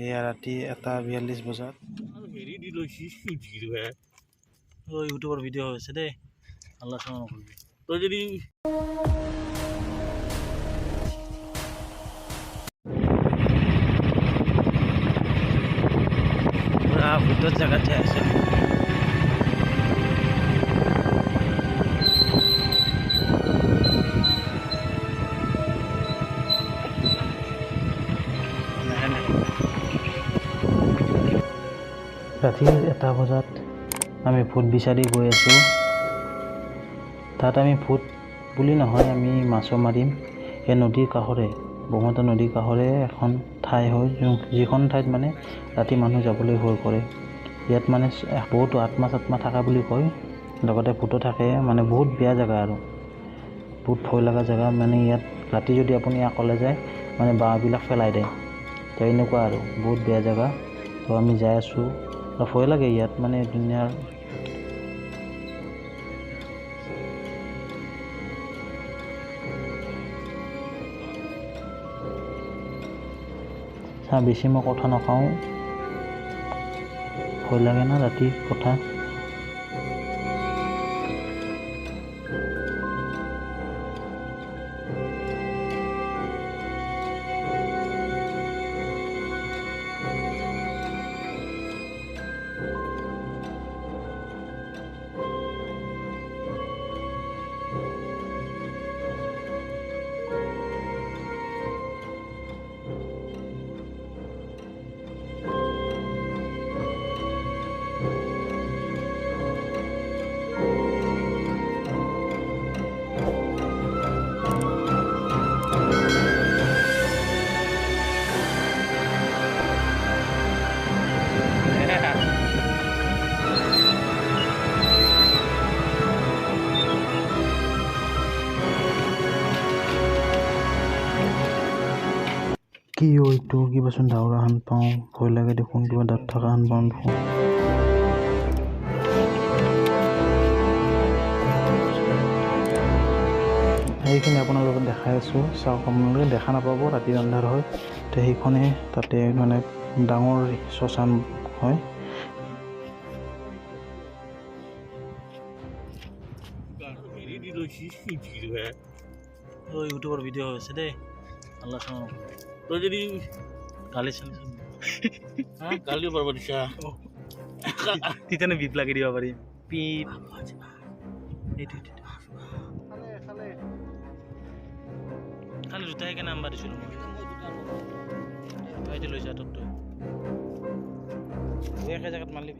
এয়া ৰাতি 1:42 বজাত হেৰি দি লৈছি ইউটিউবৰ ভিডিঅ' হৈছে দেই আল্লাহ চাও নকৰিবি তই যদি ভিতৰত জেগাত যাই আছে ৰাতি 1 বজাত আমি ভূত বিচাৰি গৈ আছোঁ তাত আমি ভূত বুলি নহয় আমি মাছো মাৰিম এই নদীৰ কাষৰে ব্ৰহ্মপুত্ৰ নদীৰ কাষৰে এখন ঠাই হয় যিখন ঠাইত মানে ৰাতি মানুহ যাবলৈ ভয় কৰে ইয়াত মানে বহুতো আত্মা থকা বুলি কয় লগতে ভূতো থাকে মানে বহুত বেয়া জেগা আৰু বহুত ভয় লগা জেগা মানে ইয়াত ৰাতি যদি আপুনি অকলে যায় মানে বাঁহবিলাক পেলাই দিয়ে তো এনেকুৱা আৰু বহুত বেয়া জেগা তো আমি যাই আছোঁ ভয় লাগে ইয়াত মানে দুনিয়াৰ বেছি মই কথা নকওঁ ভয় লাগে না ৰাতি কথা কি এইটো কিবাচোন ডাৱৰ হান পাওঁ ভয় লাগে দেখোন কিবা দাঁত থকা হান পাওঁ দেখোন সেইখিনি আপোনালোকক দেখাই আছোঁ চাওক আপোনালোকে দেখা নাপাব ৰাতি আন্ধাৰ হয় তো সেইখনে তাতে মানে ডাঙৰ শ্মশান হয় হেৰি দি লৈছি ইউটিউবৰ ভিডিঅ' হৈছে দেই আল্লাহ চাও নকৰিবি তই যদি গালি চালি গালিও পাৰব দিছা তেতিয়া বিপ লাগি দিব পাৰিম পিপ এইটো খালি দুটাই কেনে নাম্বাৰ দিছিলোঁ মই তই এইটো লৈ যা তোৰ একে জেগাত মাৰিবি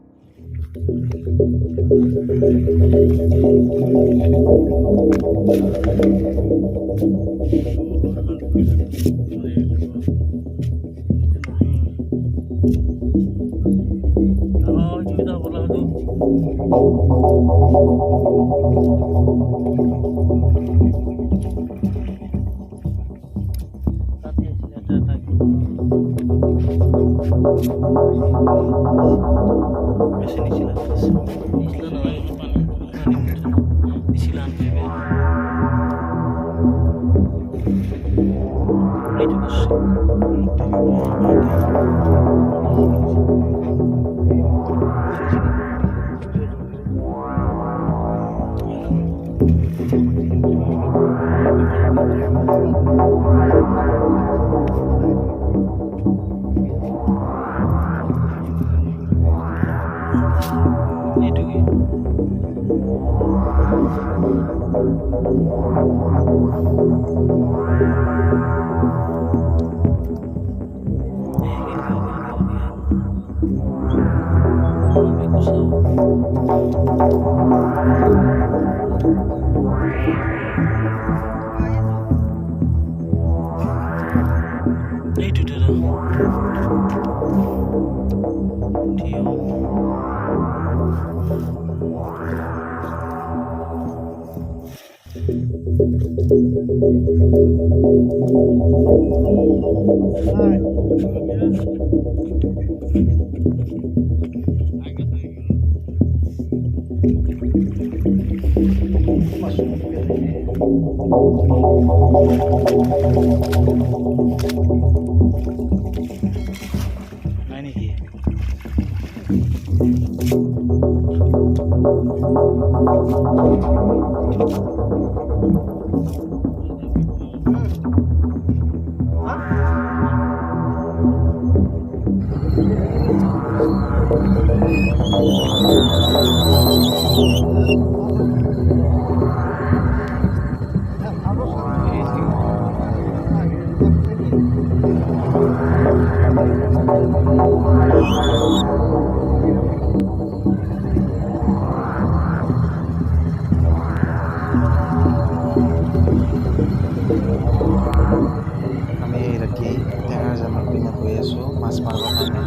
আমি ৰাতি টেঙাৰ জালৰ পিনে গৈ আছোঁ মাছ মাৰিবৰ কাৰণে।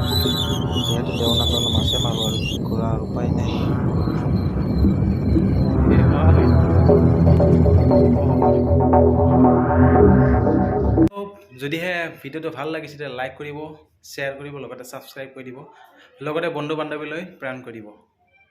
যিহেতু দেওনাত অলপ মাছে মাৰোঁ আৰু কি কৰা আৰু উপায় নাই। যদিহে ভিডিঅ'টো ভাল লাগিছে তেতিয়া লাইক কৰিব, শ্বেয়াৰ কৰিব, লগতে ছাবস্ক্ৰাইব কৰি দিব, লগতে বন্ধু বান্ধৱীলৈ প্ৰেৰণ কৰি দিব।